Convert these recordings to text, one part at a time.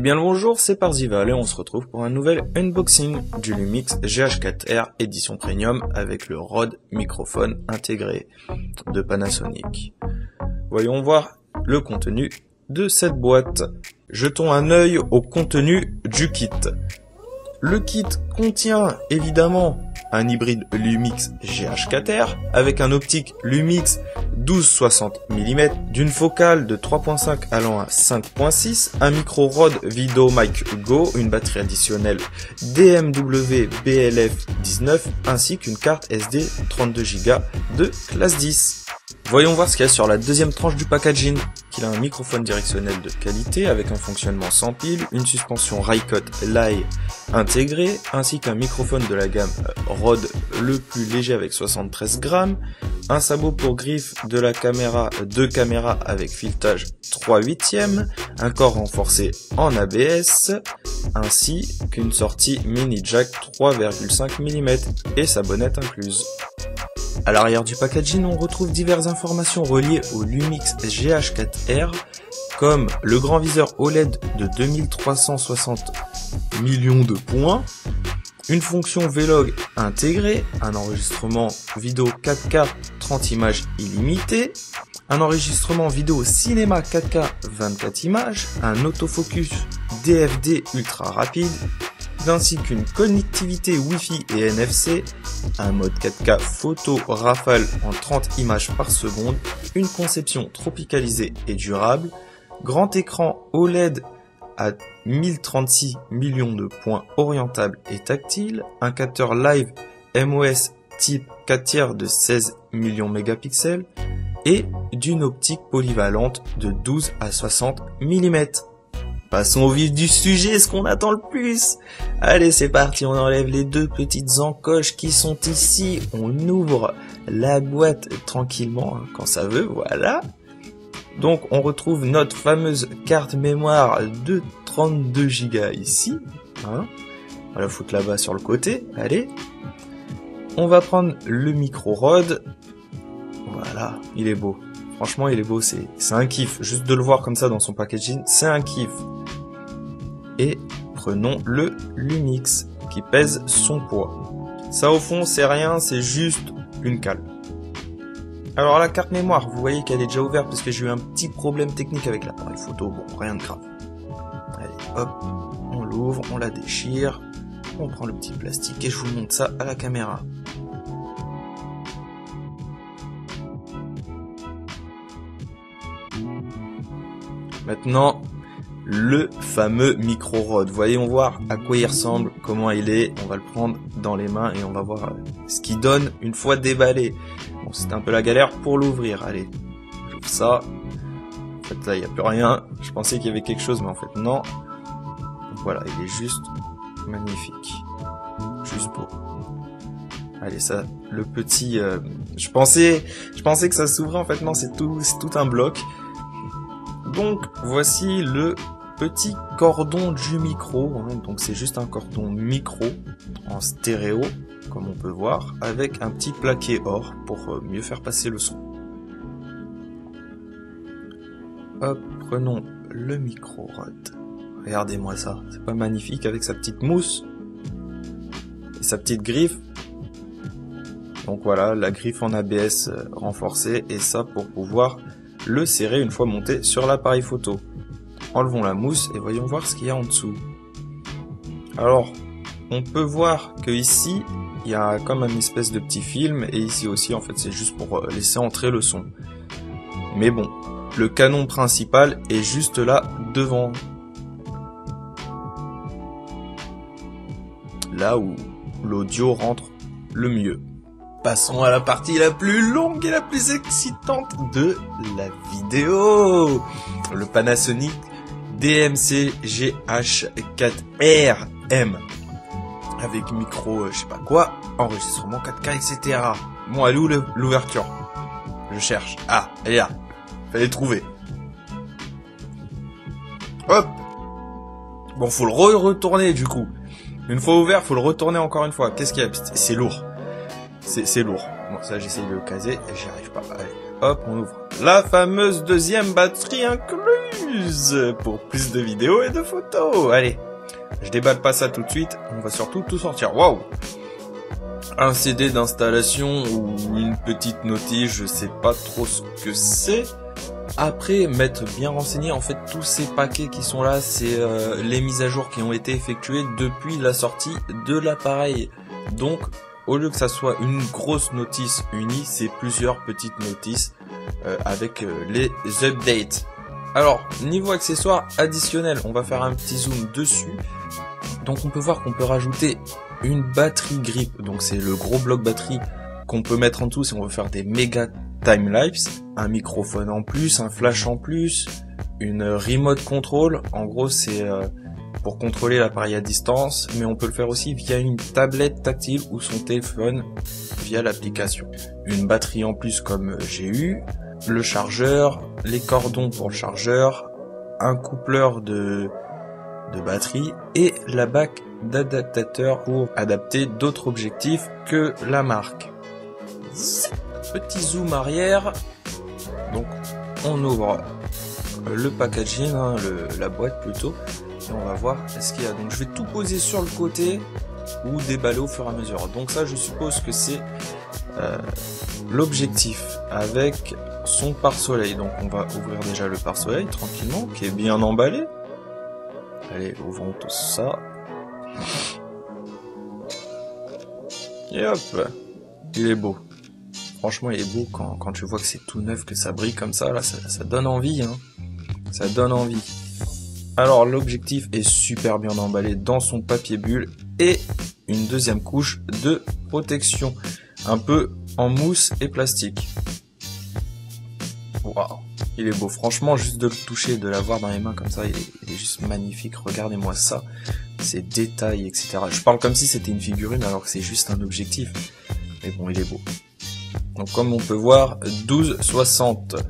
bien le bonjour, c'est Parzival et on se retrouve pour un nouvel unboxing du Lumix GH4R édition premium avec le Rode microphone intégré de Panasonic. Voyons voir le contenu de cette boîte. Jetons un œil au contenu du kit. Le kit contient évidemment un hybride Lumix GH4R avec un optique Lumix 12-60 mm, d'une focale de 3.5 allant à 5.6, un micro Rode VideoMic Go, une batterie additionnelle DMW BLF 19 ainsi qu'une carte SD 32 Go de classe 10. Voyons voir ce qu'il y a sur la deuxième tranche du packaging. Il a un microphone directionnel de qualité avec un fonctionnement sans pile, une suspension Rycote Lai intégrée, ainsi qu'un microphone de la gamme Rode le plus léger avec 73 grammes, un sabot pour griffe de la caméra, deux caméras avec filetage 3/8, un corps renforcé en ABS, ainsi qu'une sortie mini jack 3,5 mm et sa bonnette incluse. À l'arrière du packaging, on retrouve diverses informations reliées au Lumix GH4R, comme le grand viseur OLED de 2360 millions de points, une fonction Vlog intégrée, un enregistrement vidéo 4K 30 images illimité, un enregistrement vidéo cinéma 4K 24 images, un autofocus DFD ultra rapide, ainsi qu'une connectivité Wi-Fi et NFC, un mode 4K photo rafale en 30 images par seconde, une conception tropicalisée et durable, grand écran OLED à 1036 millions de points orientable et tactile, un capteur live MOS type 4/3 de 16 millions mégapixels et d'une optique polyvalente de 12 à 60 mm. Passons au vif du sujet, ce qu'on attend le plus. Allez, c'est parti, on enlève les deux petites encoches qui sont ici. On ouvre la boîte tranquillement quand ça veut, voilà. Donc, on retrouve notre fameuse carte mémoire de 32 Go ici. Hein. On va la foutre là-bas sur le côté, allez. On va prendre le micro Rode. Voilà, il est beau. Franchement, il est beau, c'est un kiff. Juste de le voir comme ça dans son packaging, c'est un kiff. Et prenons le Lumix qui pèse son poids. Ça au fond, c'est rien, c'est juste une cale. Alors la carte mémoire, vous voyez qu'elle est déjà ouverte parce que j'ai eu un petit problème technique avec l'appareil photo. Bon, rien de grave. Allez, hop, on l'ouvre, on la déchire, on prend le petit plastique et je vous montre ça à la caméra. Maintenant, le fameux micro Rode. Voyons voir à quoi il ressemble, comment il est. On va le prendre dans les mains et on va voir ce qu'il donne une fois déballé. Bon, c'était un peu la galère pour l'ouvrir. Allez, j'ouvre ça. En fait, là, il n'y a plus rien. Je pensais qu'il y avait quelque chose, mais en fait, non. Voilà, il est juste magnifique. Juste beau. Allez, ça, le petit... je pensais que ça s'ouvrait. En fait, non, c'est tout un bloc. Donc voici le petit cordon du micro, hein. Donc c'est juste un cordon micro en stéréo comme on peut voir avec un petit plaqué or pour mieux faire passer le son. Hop, prenons le micro Rode. Regardez-moi ça, c'est pas magnifique avec sa petite mousse et sa petite griffe. Donc voilà, la griffe en ABS renforcée et ça pour pouvoir le serrer une fois monté sur l'appareil photo. Enlevons la mousse et voyons voir ce qu'il y a en dessous. Alors, on peut voir que ici, il y a comme une espèce de petit film et ici aussi, en fait, c'est juste pour laisser entrer le son. Mais bon, le canon principal est juste là devant. Là où l'audio rentre le mieux. Passons à la partie la plus longue et la plus excitante de la vidéo. Le Panasonic DMC GH4R-M. Avec micro, je sais pas quoi, enregistrement 4K, etc. Bon, elle est où l'ouverture? Je cherche. Ah, elle est là. Fallait trouver. Hop. Bon, faut le retourner du coup. Une fois ouvert, faut le retourner encore une fois. Qu'est-ce qu'il y a? C'est lourd. C'est lourd. Bon, ça, j'essaye de le caser et j'y arrive pas. Allez, hop, on ouvre la fameuse deuxième batterie incluse pour plus de vidéos et de photos. Allez, je déballe pas ça tout de suite, on va surtout tout sortir. Waouh! Un CD d'installation ou une petite notice, je sais pas trop ce que c'est. Après, m'être bien renseigné, en fait, tous ces paquets qui sont là, c'est les mises à jour qui ont été effectuées depuis la sortie de l'appareil. Donc, au lieu que ça soit une grosse notice unie, c'est plusieurs petites notices avec les updates. Alors, niveau accessoires additionnels, on va faire un petit zoom dessus. Donc, on peut voir qu'on peut rajouter une batterie grip. Donc, c'est le gros bloc batterie qu'on peut mettre en dessous si on veut faire des méga time-lapse, un microphone en plus, un flash en plus, une remote control. En gros, c'est pour contrôler l'appareil à distance, mais on peut le faire aussi via une tablette tactile ou son téléphone via l'application. Une batterie en plus comme j'ai eu, le chargeur, les cordons pour le chargeur, un coupleur de batterie et la bac d'adaptateur pour adapter d'autres objectifs que la marque. Petit zoom arrière, donc on ouvre le packaging, hein, la boîte plutôt, et on va voir ce qu'il y a. Donc je vais tout poser sur le côté ou déballer au fur et à mesure. Donc ça, je suppose que c'est l'objectif avec son pare-soleil. Donc on va ouvrir déjà le pare-soleil tranquillement, qui est bien emballé. Allez, ouvrons tout ça. Et hop, il est beau. Franchement, il est beau quand tu vois que c'est tout neuf, que ça brille comme ça. Là, ça donne envie, hein. Ça donne envie. Alors, l'objectif est super bien emballé dans son papier bulle et une deuxième couche de protection, un peu en mousse et plastique. Waouh, il est beau. Franchement, juste de le toucher, de l'avoir dans les mains comme ça, il est juste magnifique. Regardez-moi ça, ces détails, etc. Je parle comme si c'était une figurine alors que c'est juste un objectif. Mais bon, il est beau. Donc comme on peut voir, 12,60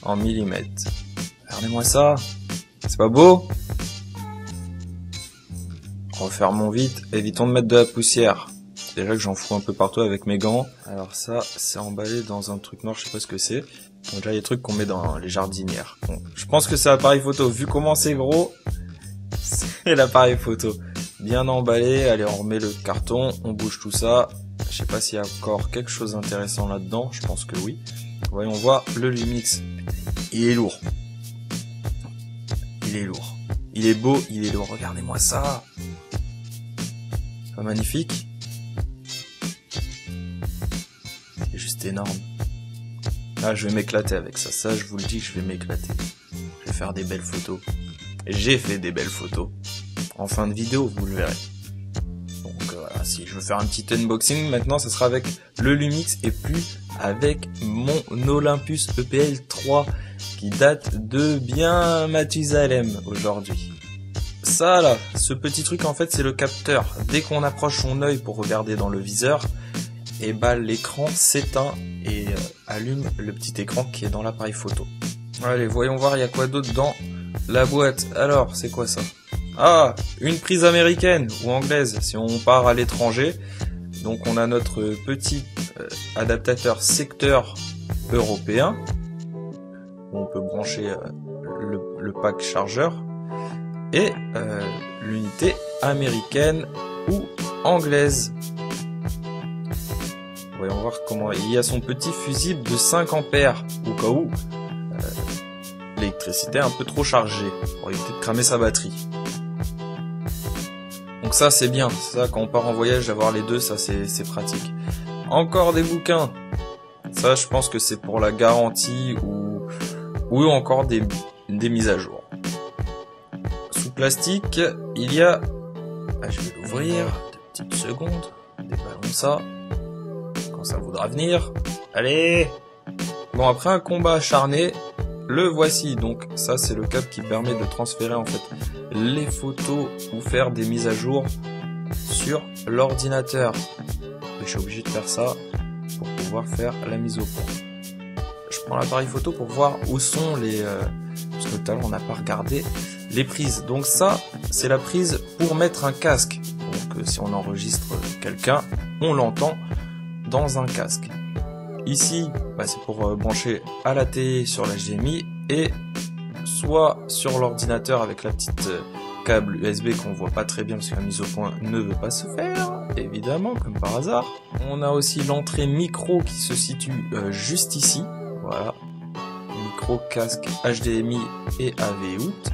en millimètres. Regardez-moi ça, c'est pas beau? Refermons vite, évitons de mettre de la poussière. Déjà que j'en fous un peu partout avec mes gants. Alors ça, c'est emballé dans un truc noir, je sais pas ce que c'est. Donc là, il y a des trucs qu'on met dans les jardinières. Bon, je pense que c'est l'appareil photo. Vu comment c'est gros, c'est l'appareil photo. Bien emballé, allez, on remet le carton, on bouge tout ça. Je sais pas s'il y a encore quelque chose d'intéressant là-dedans, je pense que oui. Voyons voir le Lumix. Il est lourd. Il est lourd. Il est beau, il est lourd. Regardez-moi ça. Pas magnifique? C'est juste énorme. Ah, je vais m'éclater avec ça. Ça, je vous le dis, je vais m'éclater. Je vais faire des belles photos. J'ai fait des belles photos. En fin de vidéo, vous le verrez. Donc voilà, si je veux faire un petit unboxing, maintenant, ça sera avec le Lumix et plus avec mon Olympus EPL 3 qui date de bien Mathusalem aujourd'hui. Ça là, ce petit truc en fait, c'est le capteur. Dès qu'on approche son œil pour regarder dans le viseur, et bah l'écran s'éteint et allume le petit écran qui est dans l'appareil photo. Allez, voyons voir, il y a quoi d'autre dans la boîte. Alors, c'est quoi ça? Ah, une prise américaine ou anglaise si on part à l'étranger. Donc on a notre petit adaptateur secteur européen. Où on peut brancher le pack chargeur. Et l'unité américaine ou anglaise. Voyons voir comment il y a son petit fusible de 5 ampères au cas où l'électricité est un peu trop chargée pour éviter de cramer sa batterie. Donc ça c'est bien, ça quand on part en voyage d'avoir les deux, ça c'est pratique. Encore des bouquins, ça je pense que c'est pour la garantie ou encore des mises à jour. Sous plastique, il y a, je vais l'ouvrir, 2 petites secondes, déballons ça. Ça voudra venir. Allez. Bon, après un combat acharné, le voici. Donc ça, c'est le câble qui permet de transférer en fait les photos ou faire des mises à jour sur l'ordinateur. Je suis obligé de faire ça pour pouvoir faire la mise au point. Je prends l'appareil photo pour voir où sont les... parce que tout à l'heure, on n'a pas regardé les prises. Donc ça, c'est la prise pour mettre un casque. Donc si on enregistre quelqu'un, on l'entend dans un casque. Ici, c'est pour brancher à la télé sur l'HDMI et soit sur l'ordinateur avec la petite câble USB qu'on voit pas très bien parce que la mise au point ne veut pas se faire, évidemment, comme par hasard. On a aussi l'entrée micro qui se situe juste ici, voilà. Micro, casque, HDMI et AV out.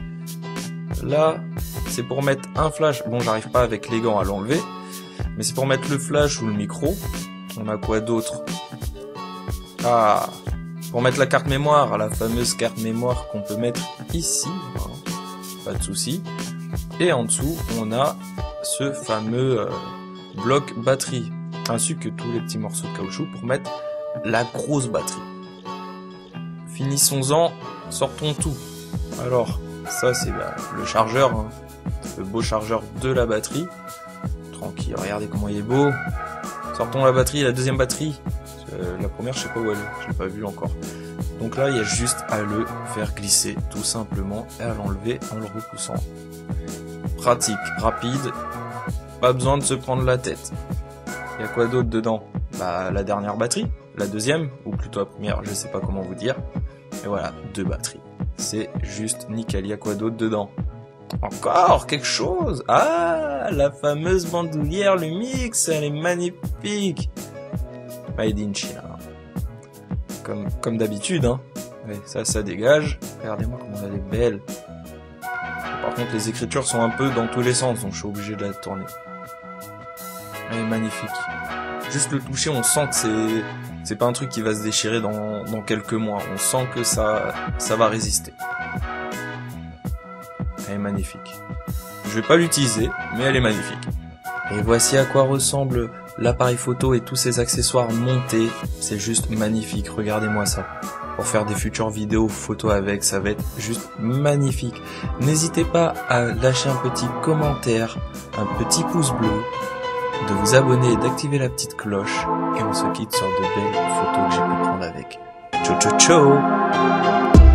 Là, c'est pour mettre un flash. Bon, j'arrive pas avec les gants à l'enlever, mais c'est pour mettre le flash ou le micro. On a quoi d'autre? Ah, pour mettre la carte mémoire, la fameuse carte mémoire qu'on peut mettre ici. Voilà. Pas de souci. Et en dessous, on a ce fameux bloc batterie, ainsi que tous les petits morceaux de caoutchouc pour mettre la grosse batterie. Finissons-en, sortons tout. Alors, ça c'est le chargeur, hein. Le beau chargeur de la batterie. Tranquille, regardez comment il est beau. Sortons la batterie, la deuxième batterie. La première, je sais pas où elle est, je l'ai pas vue encore. Donc là, il y a juste à le faire glisser, tout simplement, et à l'enlever en le repoussant. Pratique, rapide, pas besoin de se prendre la tête. Il y a quoi d'autre dedans? La dernière batterie, la deuxième, ou plutôt la première, je sais pas comment vous dire. Et voilà, 2 batteries. C'est juste nickel. Il y a quoi d'autre dedans? Encore quelque chose? Ah, la fameuse bandoulière Lumix, elle est magnifique. Made in China. Comme d'habitude, hein. Ouais, ça dégage. Regardez-moi comment elle est belle. Par contre, les écritures sont un peu dans tous les sens, donc je suis obligé de la tourner. Elle est magnifique. Juste le toucher, on sent que c'est pas un truc qui va se déchirer dans quelques mois. On sent que ça va résister. Elle est magnifique. Je vais pas l'utiliser, mais elle est magnifique. Et voici à quoi ressemble l'appareil photo et tous ses accessoires montés. C'est juste magnifique, regardez-moi ça. Pour faire des futures vidéos photos avec, ça va être juste magnifique. N'hésitez pas à lâcher un petit commentaire, un petit pouce bleu, de vous abonner et d'activer la petite cloche. Et on se quitte sur de belles photos que j'ai pu prendre avec. Ciao ciao ciao!